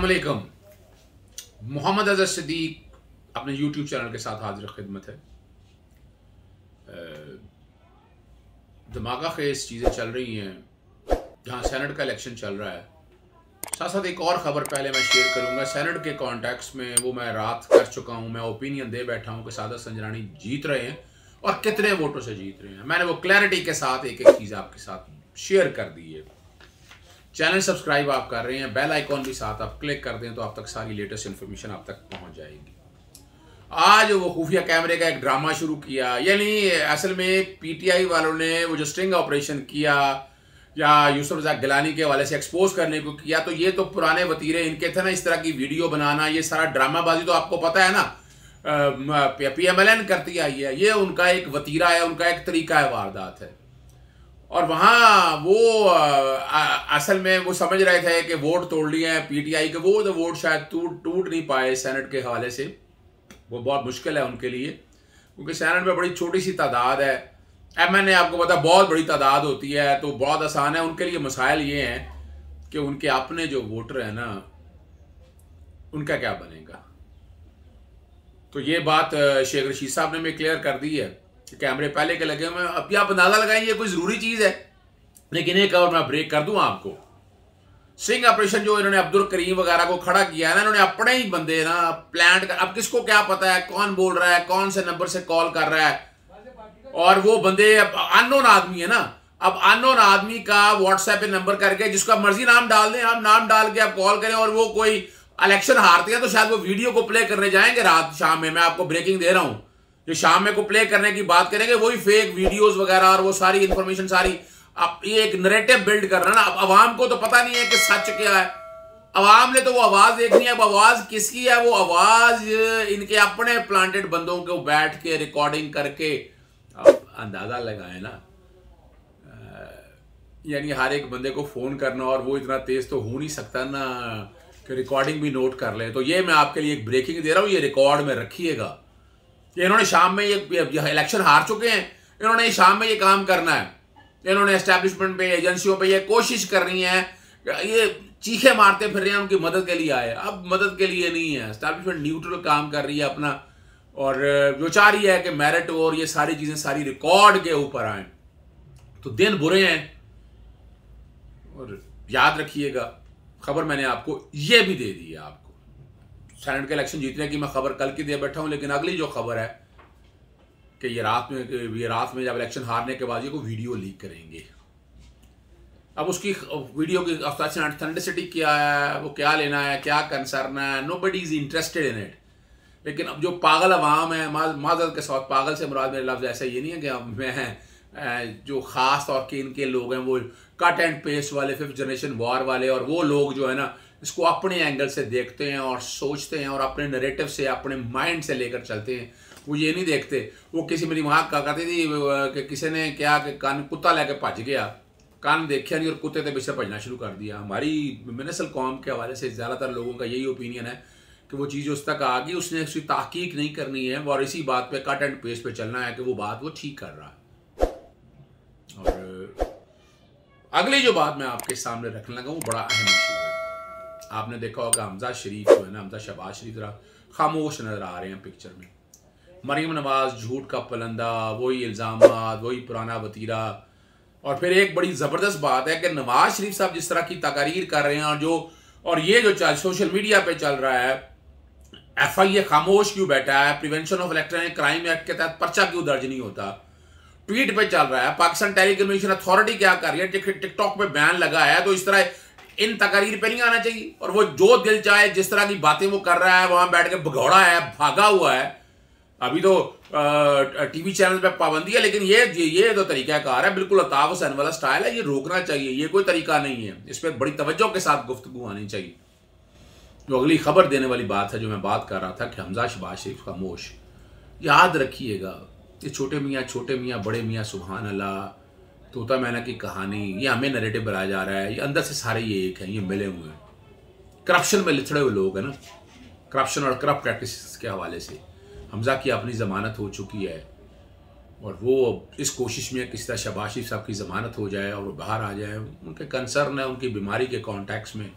अस्सलामुअलैकुम। मोहम्मद अज़हर सिद्दीक अपने YouTube channel के साथ हाजिर खिदमत है। धमाका खेज चीज़ें चल रही हैं, जहाँ सेनेट का इलेक्शन चल रहा है। साथ साथ एक और ख़बर पहले मैं शेयर करूँगा। सेनेट के कॉन्टेक्स्ट में वो मैं रात कर चुका हूँ, मैं ओपिनियन दे बैठा हूँ कि सादत संजरानी जीत रहे हैं और कितने वोटों से जीत रहे हैं। मैंने वो क्लैरिटी के साथ एक एक चीज़ आपके साथ शेयर कर दी है। चैनल सब्सक्राइब आप कर रहे हैं, बेल आइकॉन भी साथ आप क्लिक कर दें तो आप तक सारी लेटेस्ट इन्फॉर्मेशन आप तक पहुंच जाएगी। आज वो खुफिया कैमरे का एक ड्रामा शुरू किया, यानी असल में पीटीआई वालों ने वो जो स्टिंग ऑपरेशन किया या यूसुफ रज़ाक गिलानी के हवाले से एक्सपोज करने को किया, तो ये तो पुराने वतीरे इनके थे ना, इस तरह की वीडियो बनाना, ये सारा ड्रामाबाजी तो आपको पता है ना, PMLN करती आई है। ये उनका एक वतीरा है, उनका एक तरीका है, वारदात है। और वहाँ वो असल में वो समझ रहे थे कि वोट तोड़ लिए हैं पीटीआई के, वो तो वोट शायद टूट नहीं पाए सेनेट के हवाले से। वो बहुत मुश्किल है उनके लिए, क्योंकि सेनेट में बड़ी छोटी सी तादाद है। MNA आपको पता बहुत बड़ी तादाद होती है, तो बहुत आसान है उनके लिए। मसाइल ये हैं कि उनके अपने जो वोटर हैं ना, उनका क्या बनेगा। तो ये बात शेख रशीद साहब ने भी क्लियर कर दी है। कैमरे पहले के लगे हुए, अब आप अंदाजा लगाएं ये कोई जरूरी चीज है। लेकिन एक और मैं ब्रेक कर दूं आपको, स्टिंग ऑपरेशन जो इन्होंने अब्दुल करीम वगैरह को खड़ा किया है ना, इन्होंने अपने ही बंदे ना प्लांट कर। अब किसको क्या पता है कौन बोल रहा है, कौन से नंबर से कॉल कर रहा है, और वो बंदे अननोन आदमी है ना। अब अननोन आदमी का व्हाट्सएप पे नंबर करके जिसका मर्जी नाम डाल दें, आप नाम डाल के आप कॉल करें, और वो कोई इलेक्शन हारते हैं तो शायद वो वीडियो को प्ले करने जाएंगे रात शाम में। मैं आपको ब्रेकिंग दे रहा हूं, जो शाम में को प्ले करने की बात करेंगे, वही फेक वीडियोस वगैरह और वो सारी इंफॉर्मेशन सारी। अब ये एक नैरेटिव बिल्ड कर रहा है ना। अब अवाम को तो पता नहीं है कि सच क्या है, अवाम ने तो वो आवाज देखनी है। अब आवाज किसकी है? वो आवाज इनके अपने प्लांटेड बंदों को बैठ के रिकॉर्डिंग करके। अब अंदाजा लगाए ना, यानी हर एक बंदे को फोन करना, और वो इतना तेज तो हो नहीं सकता ना कि रिकॉर्डिंग भी नोट कर ले। तो ये मैं आपके लिए एक ब्रेकिंग दे रहा हूं, ये रिकॉर्ड में रखिएगा। इन्होंने शाम में ये इलेक्शन हार चुके हैं, इन्होंने शाम में ये काम करना है। इन्होंने एस्टैब्लिशमेंट पे, एजेंसियों पे ये कोशिश करनी है, ये चीखे मारते फिर रहे हैं उनकी मदद के लिए आए। अब मदद के लिए नहीं है, एस्टैब्लिशमेंट न्यूट्रल काम कर रही है अपना, और जो चाह रही है कि मेरिट और ये सारी चीजें सारी रिकॉर्ड के ऊपर आए। तो दिन बुरे हैं, और याद रखिएगा खबर मैंने आपको ये भी दे दी है। आपको सेनेट के इलेक्शन जीतने की मैं खबर कल की दे बैठा हूं, लेकिन अगली जो खबर है कि ये रात में जब इलेक्शन हारने के बाद ये को वीडियो लीक करेंगे। अब उसकी वीडियो की ऑथेंटिसिटी क्या है, वो क्या लेना है, क्या कंसर्न है, nobody is interested in it. लेकिन अब जो पागल अवाम है, माजरत के साथ पागल से मुराद मेरे लफ्ज़ ऐसा ये नहीं है कि अब मैं जो ख़ास तौर के इनके लोग हैं वो कट एंड पेस्ट वाले, 5th जनरेशन वॉर वाले, और वो लोग जो है ना इसको अपने एंगल से देखते हैं और सोचते हैं और अपने नैरेटिव से, अपने माइंड से लेकर चलते हैं। वो ये नहीं देखते। वो किसी मेरी माँ का कहती थी कि किसी ने क्या कि कान कुत्ता लेके भज गया, कान देखा नहीं और कुत्ते के पीछे भजना शुरू कर दिया। हमारी मिनसल कौम के हवाले से ज़्यादातर लोगों का यही ओपिनियन है कि वो चीज़ उस तक आ गई, उसने उसकी तहकीक नहीं करनी है और इसी बात पे कट एंड पेस्ट पे चलना है कि वो बात वो ठीक कर रहा है। और अगली जो बात मैं आपके सामने रखने लगा वो बड़ा अहम इशू है। आपने देखा होगा हमजा शरीफ जो है ना, हमजा शहबाज शरीफ जरा खामोश नजर आ रहे हैं पिक्चर में। मरीम नवाज झूठ का पलंदा, वही इल्ज़ामात, वही पुराना वतीरा। और फिर एक बड़ी ज़बरदस्त बात है कि नवाज शरीफ साहब जिस तरह की तकारीर कर रहे हैं, और ये जो सोशल मीडिया पे चल रहा है, FIA खामोश क्यों बैठा है, prevention of electronic crime act के तहत पर्चा क्यों दर्ज नहीं होता, ट्वीट पे चल रहा है। पाकिस्तान टेलीकम्युनिकेशन अथॉरिटी क्या कर रही है, टिकटॉक पे बैन लगा है। तो इस तरह इन तकारीर पे नहीं आना चाहिए। और वो जो दिल चाहे जिस तरह की बातें वो कर रहा है, वहां बैठ के भगौड़ा है, भागा हुआ है। अभी तो टीवी चैनल पे पाबंदी है, लेकिन ये तो तरीकाकार है, बिल्कुल अताफ हुसैन वाला स्टाइल है। ये रोकना चाहिए, ये कोई तरीका नहीं है। इस पर बड़ी तवज्जो के साथ गुफ्तगू आनी चाहिए। जो अगली खबर देने वाली बात है, जो मैं बात कर रहा था कि हमजा शहबाज शरीफ खामोश। याद रखिएगा, ये छोटे मियाँ बड़े मियाँ, सुभान अल्लाह, तोता मैना की कहानी, ये हमें नैरेटिव बनाया जा रहा है। ये अंदर से सारे ये एक हैं, ये मिले हुए हैं, करप्शन में लिथड़े हुए लोग हैं ना। करप्शन और करप्ट प्रैक्टिस के हवाले से हमजा की अपनी ज़मानत हो चुकी है, और वो इस कोशिश में किस तरह शहबाज शरीफ साहब की ज़मानत हो जाए और वो बाहर आ जाए। उनके कंसर्न है उनकी बीमारी के कॉन्टेक्स्ट में।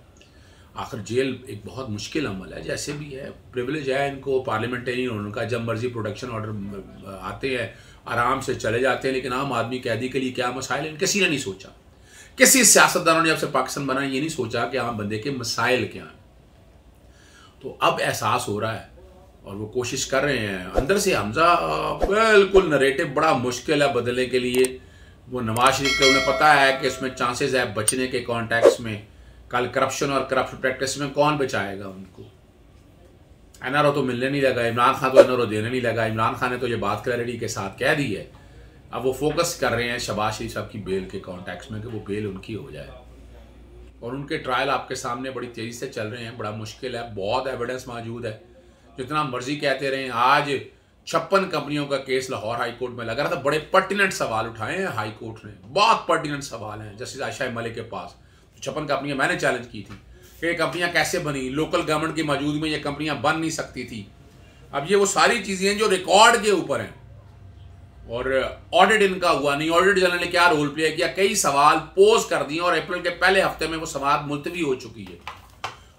आखिर जेल एक बहुत मुश्किल अमल है, जैसे भी है प्रिविलेज है इनको पार्लियामेंटेरियन उनका, जब मर्जी प्रोटेक्शन ऑर्डर आते हैं आराम से चले जाते हैं। लेकिन आम आदमी कैदी के लिए क्या मसाइल है किसी ने नहीं सोचा, किसी सियासतदानों ने जब से पाकिस्तान बना ये नहीं सोचा कि आम बंदे के मसाइल क्या हैं। तो अब एहसास हो रहा है और वो कोशिश कर रहे हैं अंदर से। हमजा बिल्कुल नरेटिव बड़ा मुश्किल है बदलने के लिए। वो नवाज शरीफ के उन्हें पता है कि इसमें चांसेस है बचने के कॉन्टेक्स्ट में। कल करप्शन और करप्ट प्रैक्टिस में कौन बचाएगा उनको? एनआरओ तो मिलने नहीं लगा, इमरान खान तो एनआरओ देने नहीं लगा। इमरान खान ने तो ये बात क्लैरिटी के साथ कह दी है। अब वो फोकस कर रहे हैं शहबाज शरीफ साहब की बेल के कॉन्टेक्स्ट में कि वो बेल उनकी हो जाए। और उनके ट्रायल आपके सामने बड़ी तेज़ी से चल रहे हैं, बड़ा मुश्किल है, बहुत एविडेंस मौजूद है। जितना मर्जी कहते रहें, आज 56 कंपनियों का केस लाहौर हाई कोर्ट में लगा रहा था। बड़े पर्टिनेंट सवाल उठाए हैं हाई कोर्ट ने, बहुत पर्टिनेंट सवाल हैं जस्टिस आयशा मलिक के पास। 56 कंपनियां मैंने चैलेंज की थी कि ये कंपनियां कैसे बनी, लोकल गवर्नमेंट की मौजूदगी में ये कंपनियां बन नहीं सकती थी। अब ये वो सारी चीज़ें हैं जो रिकॉर्ड के ऊपर हैं और ऑडिट इनका हुआ नहीं। ऑडिट जनरल ने क्या रोल प्ले किया, कई सवाल पोज कर दिए और अप्रैल के पहले हफ्ते में वो समाअत मुलतवी हो चुकी है।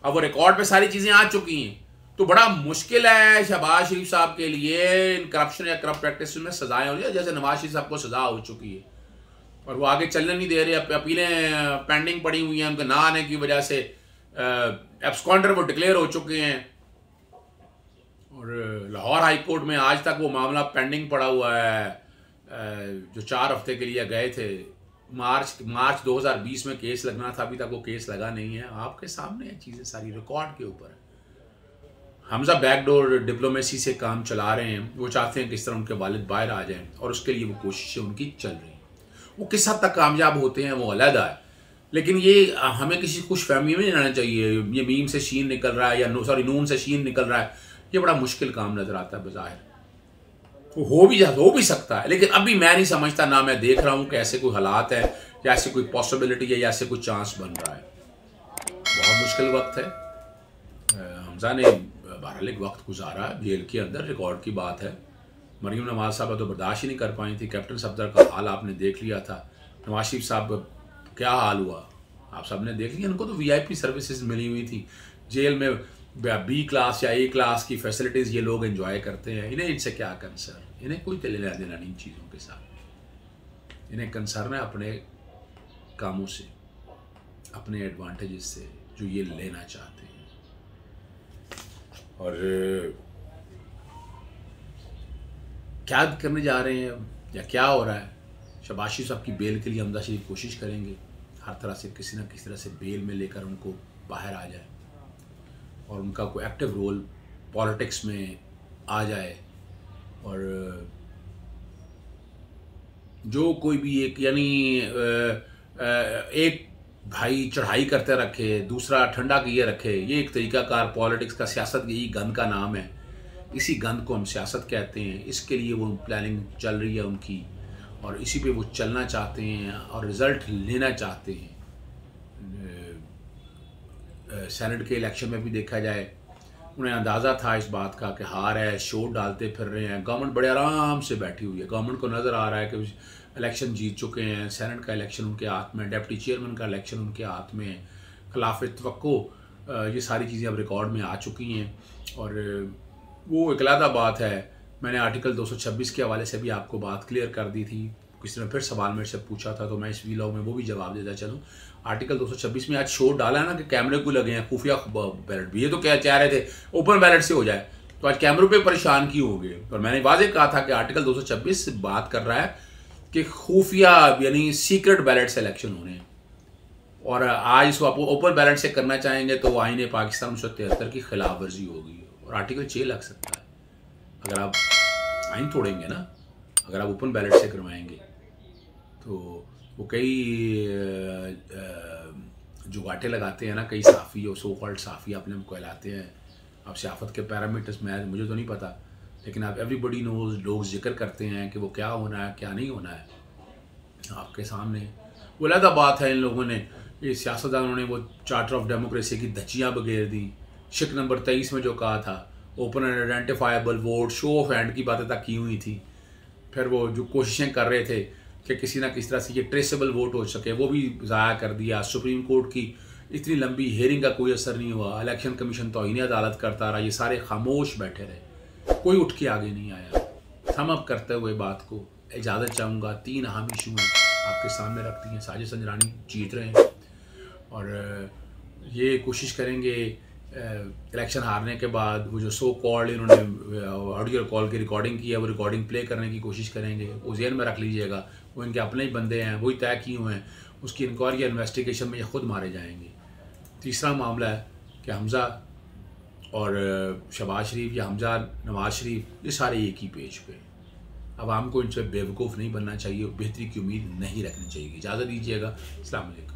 अब वो रिकॉर्ड पे सारी चीज़ें आ चुकी हैं। तो बड़ा मुश्किल है शहबाज शरीफ साहब के लिए इन करप्शन या करप्ट प्रैक्टिस में सजाएं हो रही है, जैसे नवाज शरीफ साहब को सजा हो चुकी है और वो आगे चलने नहीं दे रहे। अपीलें पेंडिंग पड़ी हुई हैं उनके ना आने की वजह से। एब्सकॉन्डर वो डिक्लेयर हो चुके हैं और लाहौर हाई कोर्ट में आज तक वो मामला पेंडिंग पड़ा हुआ है। जो 4 हफ्ते के लिए गए थे, मार्च 2020 में केस लगना था, अभी तक वो केस लगा नहीं है। आपके सामने है चीज़ें सारी रिकॉर्ड के ऊपर है। हमजा बैकडोर डिप्लोमेसी से काम चला रहे हैं। वो चाहते हैं किस तरह उनके वालिद बाहर आ जाएं और उसके लिए वो कोशिशें उनकी चल रही हैं। वो किस हद तक कामयाब होते हैं वो अलग है, लेकिन ये हमें किसी खुश फहमी में नहीं रहना चाहिए। ये मीम से शीन निकल रहा है या नून से शीन निकल रहा है, ये बड़ा मुश्किल काम नजर आता है बज़ाहिर। हो भी सकता है, लेकिन अभी मैं नहीं समझता, ना मैं देख रहा हूँ कि ऐसे कोई हालात है या ऐसी कोई पॉसिबिलिटी है या ऐसे कोई चांस बन रहा है। बहुत मुश्किल वक्त है। हमजा ने बहरहाल एक वक्त गुजारा है जेल के अंदर, रिकॉर्ड की बात है। मरीम नवाज साहब तो बर्दाश्त ही नहीं कर पाई थी। कैप्टन सफदर का हाल आपने देख लिया था। नवाज शरीफ साहब क्या हाल हुआ आप सब ने देख लिया। उनको तो वीआईपी सर्विसेज मिली हुई थी जेल में, बी क्लास या ए क्लास की फैसिलिटीज़ ये लोग एंजॉय करते हैं। इन्हें इनसे क्या कंसर्न, इन्हें कोई लेना देना नहीं चीज़ों के साथ। इन्हें कंसर्न है अपने कामों से, अपने एडवांटेजेस से जो ये लेना चाहते हैं। और क्या करने जा रहे हैं या क्या हो रहा है, शहबाज शरीफ साहब की बेल के लिए हमजा शरीफ कोशिश करेंगे हर तरह से, किसी न किसी तरह से बेल में लेकर उनको बाहर आ जाए और उनका कोई एक्टिव रोल पॉलिटिक्स में आ जाए। और जो कोई भी एक एक भाई चढ़ाई करते रखे, दूसरा ठंडा किए रखे, ये एक तरीकाकार पॉलिटिक्स का, सियासत यही गंद का नाम है। इसी गंद को हम सियासत कहते हैं। इसके लिए वो प्लानिंग चल रही है उनकी और इसी पे वो चलना चाहते हैं और रिज़ल्ट लेना चाहते हैं। सेनेट के इलेक्शन में भी देखा जाए, उन्हें अंदाज़ा था इस बात का कि हार है, शोर डालते फिर रहे हैं। गवर्नमेंट बड़े आराम से बैठी हुई है। गवर्नमेंट को नज़र आ रहा है कि इलेक्शन जीत चुके हैं, सेनेट का इलेक्शन उनके हाथ में, डिप्टी चेयरमैन का इलेक्शन उनके हाथ में, खिलाफ तवक्को, ये सारी चीज़ें अब रिकॉर्ड में आ चुकी हैं। और वो एक अलग बात है। मैंने आर्टिकल 226 के हवाले से भी आपको बात क्लियर कर दी थी। किसी ने फिर सवाल मेरे से पूछा था तो मैं इस वीलॉग में वो भी जवाब देता चलूँ। आर्टिकल 226 में आज शोर डाला है ना कि कैमरे को लगे हैं, खुफिया बैलेट भी। ये तो क्या चाह रहे थे ओपन बैलेट से हो जाए, तो आज कैमरों पे परेशान क्यों हो गए? और मैंने वाज़ेह कहा था कि आर्टिकल 226 बात कर रहा है कि खुफिया यानी सीक्रेट बैलेट से इलेक्शन होने हैं। और आज इसको आप ओपन बैलेट से करना चाहेंगे तो वो आईन पाकिस्तान 1973 की खिलाफ वर्जी होगी और आर्टिकल 6 लग सकता है अगर आप आइन तोड़ेंगे ना। अगर आप ओपन बैलेट से करवाएंगे तो वो कई जुगाटे लगाते हैं ना, कई साफ़ी और सो कॉल्ड साफ़ी अपने को कहलाते हैं। अब सियासत के पैरामीटर्स में मुझे तो नहीं पता, लेकिन आप एवरीबडी नोज, लोग जिक्र करते हैं कि वो क्या होना है क्या नहीं होना है आपके सामने। वो अलग बात है, इन लोगों ने, ये सियासतदानों ने वो चार्टर ऑफ डेमोक्रेसी की धज्जियाँ बगैर दी। शिक नंबर 23 में जो कहा था open and identifiable vote, show off hand की बातें तक की हुई थी। फिर वो जो कोशिशें कर रहे थे कि किसी ना किसी तरह से ये ट्रेसेबल वोट हो सके, वो भी ज़ाया कर दिया। सुप्रीम कोर्ट की इतनी लंबी हेयरिंग का कोई असर नहीं हुआ, इलेक्शन कमीशन तौहीन अदालत करता रहा, ये सारे खामोश बैठे रहे, कोई उठ के आगे नहीं आया। थम अप करते हुए बात को इजाज़त चाहूँगा। 3 अहम इशू हैं आपके सामने रखती हैं। साजिद संजरानी जीत रहे हैं और ये कोशिश करेंगे इलेक्शन हारने के बाद वो जो सो कॉल्ड इन्होंने ऑडियो कॉल की रिकॉर्डिंग की है, वो रिकॉर्डिंग प्ले करने की कोशिश करेंगे। वो ज़हन में रख लीजिएगा, वो इनके अपने ही बंदे हैं, वही तय किए हुए हैं, उसकी इंक्वायरी या इन्वेस्टिगेशन में ये खुद मारे जाएंगे। तीसरा मामला है कि हमज़ा और शहबाज शरीफ या हमज़ा नवाज शरीफ, ये सारे एक ही पेज पे। आवाम को इनसे बेवकूफ़ नहीं बनना चाहिए, बेहतरी की उम्मीद नहीं रखनी चाहिए। इजाज़त दीजिएगा। अस्सलाम वालेकुम।